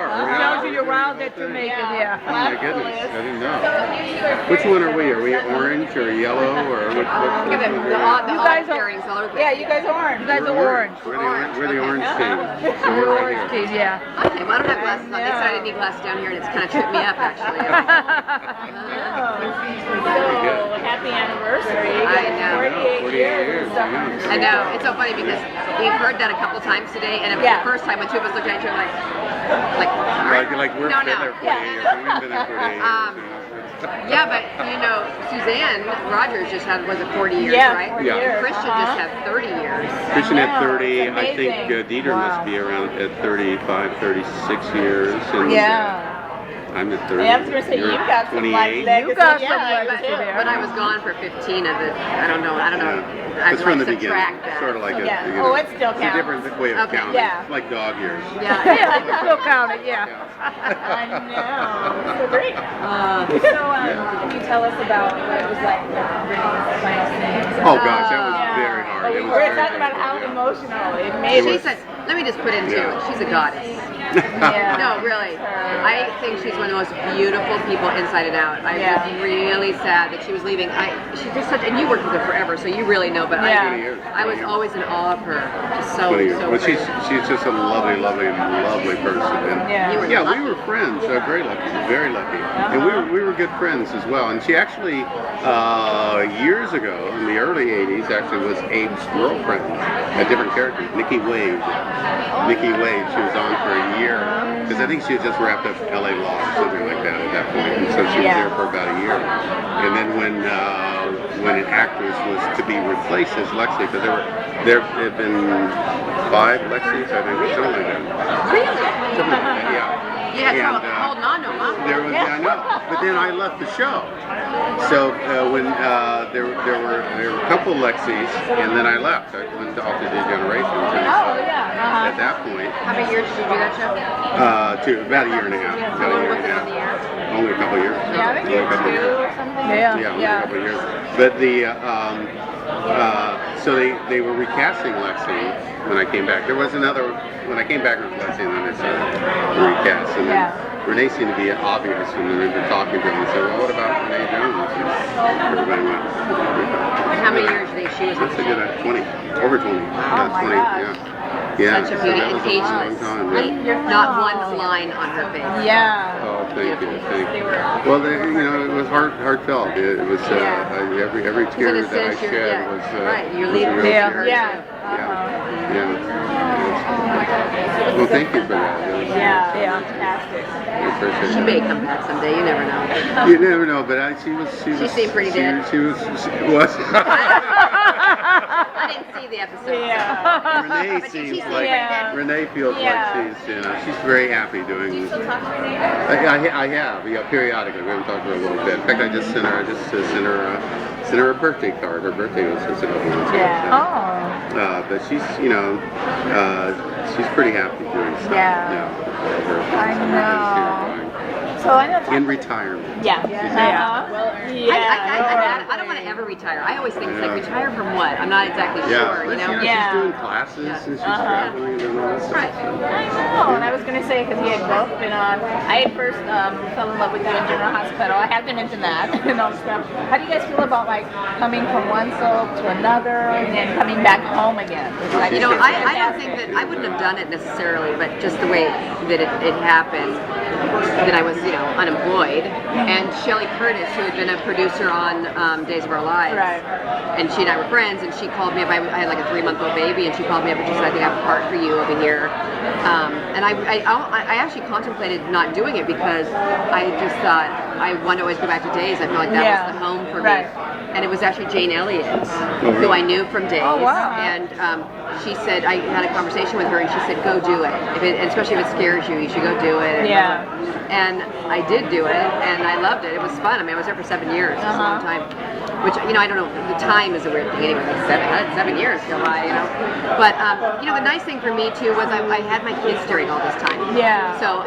Tells you around that you're making, yeah. Oh my goodness, I didn't know. Which one are we? Are we orange or yellow or what? Look at the guys are pairings all over. Yeah, you guys are orange. You guys are orange. We're the orange team. So We're we're orange right here. team, yeah. Okay, well I don't have glasses on. They said I didn't need glasses down here, and it's kind of tripped me up actually. So, happy anniversary. I know. 48 years. Yeah. I know. It's so funny because we've heard that a couple times today, and it was the first time when two of us looked at each other Like we're been there 48 years. We've been there 48 years. Yeah, but you know, Suzanne Rogers just was it 40 years, right? Yeah. Christian just had 30 years. Christian at 30. I think Dieter must be around at 35, 36 years. And, I'm at 30. I was going to say, you've got some life legacy. You got some legacy there. When I was gone for 15 of it, I don't know. I it's from the beginning. Sort of like a, it still counts. It's a different way of counting. Yeah. It's like dog years. Yeah, still counted, I know. So great. Can you tell us about what it was like Reynolds' final things? Oh gosh, that was very hard. We were talking about how emotional it made She said, let me just put in too, she's a goddess. No, really. I think she's one of the most beautiful people inside and out. I was really sad that she was leaving. She's just such, and you worked with her forever, so you really know. But I was always in awe of her. Just so but she's just a lovely person. And we were friends. Very lucky, very lucky. And we were good friends as well. And she actually years ago in the early '80s actually was Abe's girlfriend, a different character, Nikki Wade. Nikki Wade. She was on for a year because I think she had just wrapped up LA Law or something like that at that point, and so she was there for about a year. And then when an actress was to be replaced as Lexi, because there had been 5 Lexis, I think, or something like that. Really? Something like that, yeah. Yeah, holding on to them. There was, I know. But then I left the show. So when there were a couple Lexis, and then I left. I went to Altered Generations. At that point. How many years did you do that show? About a year and a half. Only a couple of years. Yeah, I think you're 2 or something. Only a couple of years. But so they were recasting Lexi when I came back. There was another, when I came back with Lexi, and then they started recast. And then Renee seemed to be obvious, and then we were talking to them and said, well, what about Renee Jones? And everybody went. How many years do you think she was? That's a good 20, over 20. Oh my 20, gosh. Yeah, such a beauty and ageless. Not one line on her face. Yeah. Oh, thank you. Well, it was heartfelt. It was every tear that I shed was right. You're leaving her. Yeah. Well, thank you for that. Fantastic. She may come back someday. You never know. You never know, but she seemed pretty dead. She was. I didn't see the episode. Renee seems like Renee feels like she's very happy doing this. I have periodically. We haven't talked to her a little bit. In fact, I just sent her a birthday card. Her birthday was just a couple months ago. But she's she's pretty happy doing stuff now. I know. So I know. In retirement. Yeah. I don't want to ever retire. I always think it's like retire from what? I'm not exactly sure. You know. She's doing classes and she's traveling and all that stuff. Right. I know. And I was going to say because we had both been on. I had first fell in love with you in General Hospital. I have been into that and all stuff. How do you guys feel about like coming from one soap to another and then coming back home again? I don't think that I wouldn't have done it necessarily, but just the way that it happened, that I was, unemployed. And Shelley Curtis, who had been a producer on Days of Our Lives, and she and I were friends, and she called me up. I had like a 3-month-old baby, and she called me up and she said, I think I have a part for you over here. And I actually contemplated not doing it because I just thought I want to always go back to Days. I feel like that was the home for me. And it was actually Jane Elliott, who I knew from Days. Oh, wow. And she said, I had a conversation with her, and she said, go do it. Especially if it scares you, you should go do it. And I did do it, and I loved it. It was fun. I mean, I was there for 7 years. It was a long time. Which, I don't know, the time is a weird thing anyway. Like 7 years go by, But, the nice thing for me, too, was I had my kids during all this time. So,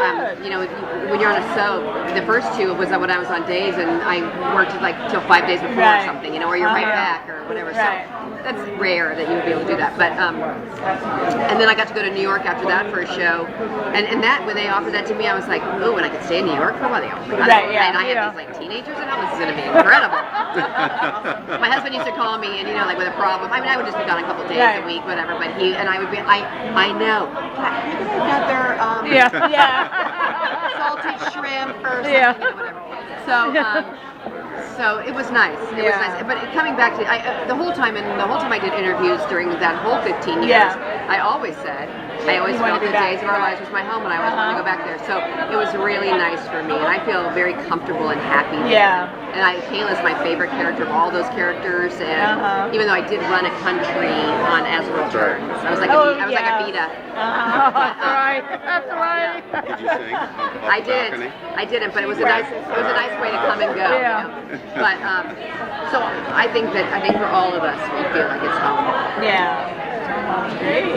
when you're on a soap, the first 2 was when I was on Days, and I worked like till 5 days before. So something, or you're right back or whatever. Right. So that's rare that you would be able to do that. But and then I got to go to New York after that for a show, and that when they offered that to me, I was like, oh, and I could stay in New York for a while. Right, yeah, and I had these like teenagers at home. This is going to be incredible. My husband used to call me, and like with a problem. I mean, I would just be gone a couple days a week, whatever. But I would be, I know. I got their salted shrimp or something, whatever. So it was nice. It was nice. But coming back to the whole time I did interviews during that whole 15 years, I always said I always felt that Days of Our Lives was my home, and I always wanted to go back there. So it was really nice for me, and I feel very comfortable and happy there. And Kayla's my favorite character of all those characters, and even though I did run a country on As the World Turns, I was like a Vita. That's right. That's right. Did you sing? I didn't, but it was a nice way to come and go. But so I think for all of us, we feel like it's home. Yeah. Great.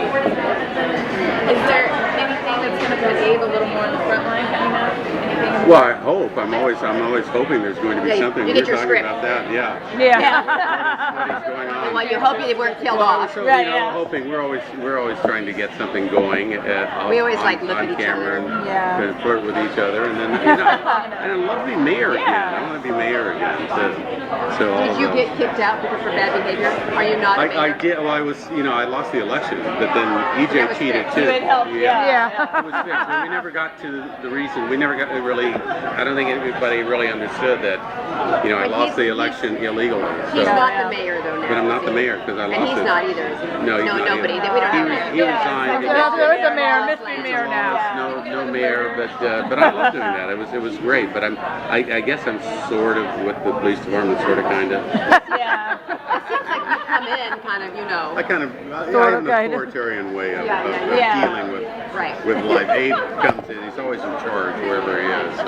Is there anything that's going to put Dave a little more in the front line coming up? Anything? Well, I hope. I'm always hoping there's going to be something. You get your script about that. Yeah. What is going on? Well, you hope you weren't killed off. So, hoping we're always trying to get something going. We always on look at each camera other. and flirt with each other, and then and I love to be mayor again. I want to be mayor again. So did you get kicked out because for bad behavior? Are you not? I did. Well, I was. I lost the election, but then EJ cheated too. It helped. It was fixed. And we never got to the reason. We never got to really. I don't think anybody really understood that. I lost the election illegally. So. He's not the mayor though now. But I'm not the mayor because I lost it. And he's not either. Is he? No, he's not nobody. either. We don't have a mayor. He resigned. There is a mayor, mystery mayor now. No mayor, but I love doing that. It was great. But I guess I'm sort of with the police department, sort of, kind of. Yeah. It seems like you come in kind of, I have an authoritarian way of dealing with life. Abe comes in, he's always in charge wherever he is. So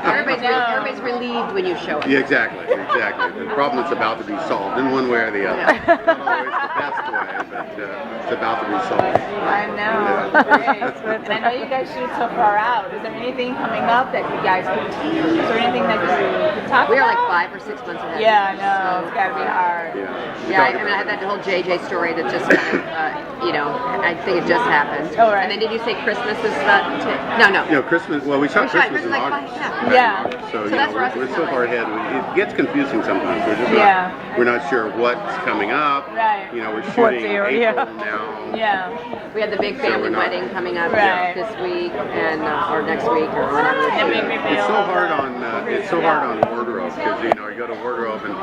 everybody's relieved when you show up. Yeah, exactly. The problem is about to be solved in one way or the other. Not always the best way, but it's about to be solved. I know. Great. And I know you guys shoot so far out. Is there anything coming up that you guys can tease or anything that you can talk about? We are like 5 or 6 months ahead. Yeah, I know. It's got to be hard. I had that whole JJ story that just kind of, I think it just happened. Oh, right. And then did you say Christmas is No. Christmas. Well, we shot Christmas in August. So that's for us. we're so far ahead. It gets confusing sometimes. We're just we're not sure what's coming up. Right. We're shooting April now. Yeah. We had the big family wedding coming up this week and or next week or whenever. It's so hard on wardrobe because you go to wardrobe and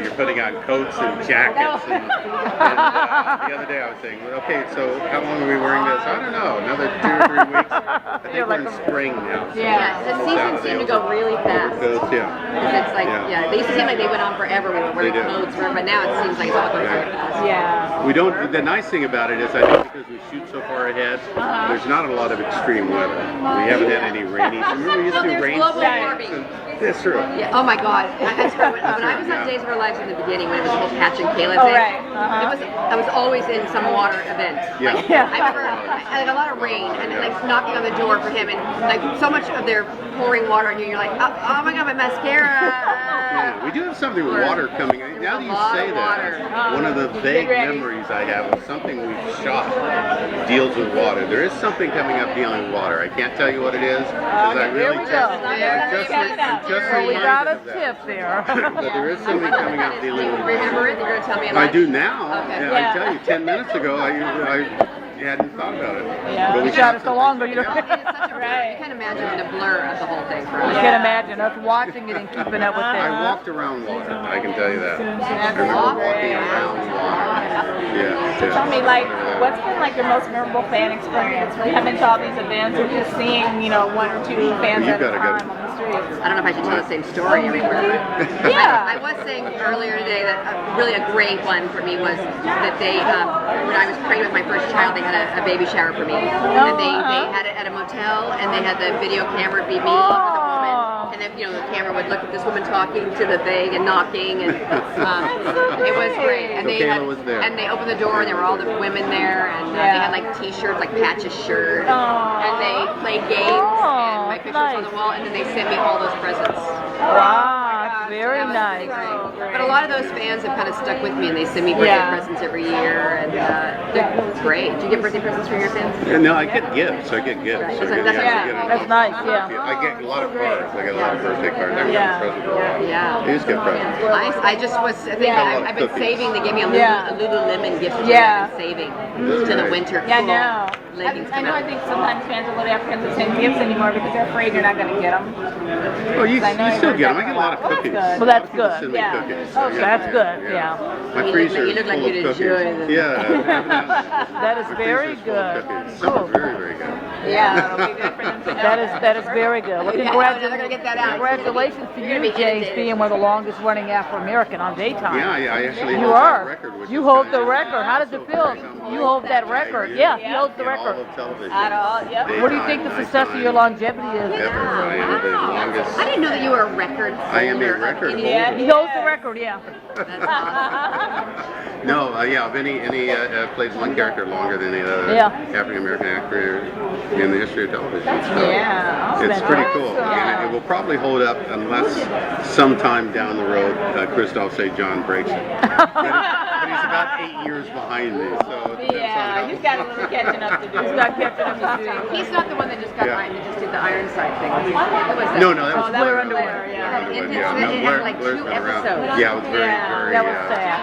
you're putting on coats and jackets and the other day I was saying, okay, so how long are we wearing this? I don't know, another 2 or 3 weeks. I think we're in spring now. So the seasons seem to go really fast. It's like they used to seem like they went on forever. We were wearing clothes forever, but now it seems like it's all going really fast. Yeah. We don't. The nice thing about it is I think because we shoot so far ahead, there's not a lot of extreme weather. We haven't had any rainy. Remember we used to do rain storms. That's true. Yeah. Oh my God. When I was on Days of Our Lives in the beginning, when it was the whole Patch and Kayla thing, I was always in some water event. I remember I had a lot of rain and knocking on the door for him and so much of their pouring water on you. You're like, oh my God, my mascara. We do have something with water coming. Now that you say that, one of the vague memories I have of something we've shot deals with water. There is something coming up dealing with water. I can't tell you what it is because I really we got a tip there. But there is something coming up dealing with water. Remember it? You're going to tell me I do now. Okay. I tell you, 10 minutes ago, I hadn't thought about it. Yeah, we shot it so long ago. It's such a blur. You can't imagine the blur of the whole thing for us. I can't imagine us watching it and keeping up with it. I walked around water, I can tell you that. I remember walking around water. So tell me, what's been your most memorable fan experience? We're coming to all these events and just seeing, 1 or 2 fans at a time on the street. I don't know if I should tell the same story everywhere, but I was saying earlier today that really a great one for me was that they, when I was pregnant with my first child, they had a baby shower for me. And they had it at a motel, and they had the video camera be me with a woman. And then, the camera would look at this woman talking to the thing and knocking, and it was great. And Kayla was there. And they opened the door, and there were all the women there, and they had T-shirts, Patch's shirt, and they played games, and my pictures on the wall, and then they sent me all those presents. Wow, very nice. But a lot of those fans have kind of stuck with me, and they send me birthday presents every year, and they're great. Do you get birthday presents from your fans? Yeah, no, I get gifts. I get gifts. Right. I get, That's I get a That's lot- nice, yeah. I get a lot of cards. I get a lot of birthday cards. I Yeah. get presents. Yeah. I just get presents. I just was thinking, I've been saving. They gave me a Lululemon gift card. Yeah. I've been saving That's to the great. winter. Yeah, I cool know. leggings I come know. out. I think sometimes fans will let applicants send gifts anymore because they're afraid you're not going to get them. Well, you I know I still heard get them. that I get a a lot lot. of Well, that's cookies. good. Well, that's A lot of people good. send me Yeah. cookies. Oh, that's good, yeah. My You freezer look is like full you'd of enjoy cookies. them. Yeah. That is My very freezer's full of good. cookies. Some are very, very good. Yeah, it'll be good for them to know. That is very good. Well, Yeah, they're gonna get that out. congratulations to You're you, gonna be James, inundated. being one of the longest running Afro-American on daytime. Yeah, I actually You hold are. that record. Which You is hold kinda the record. How does also it feel? very You hold that record. Yeah, you hold the in all record. of television. At all, yep. What do you think the Daytime, success of your nighttime, longevity is? Ever. I am the longest. I didn't know that you were a record holder. I am a of record any- Yeah. He holds the record, yeah. That's awesome. No, yeah, I've played one character longer than any other Yeah. African American actor in the history of television. So Yeah. it's That's pretty cool. awesome. And it will probably hold up unless sometime down the road Christoph St. John breaks it. But he's about 8 years behind me, so it depends on Yeah, how- he's got a little catching up to do. He's got catching up to do. He's not the one that just got Yeah. that just did the Ironside thing. Who was that? No, that was Oh, that was Blair Underwear, yeah. Underwood, It yeah. had No, like Blair's 2 been around. episodes. Yeah, it was very, Yeah. very. That was sad.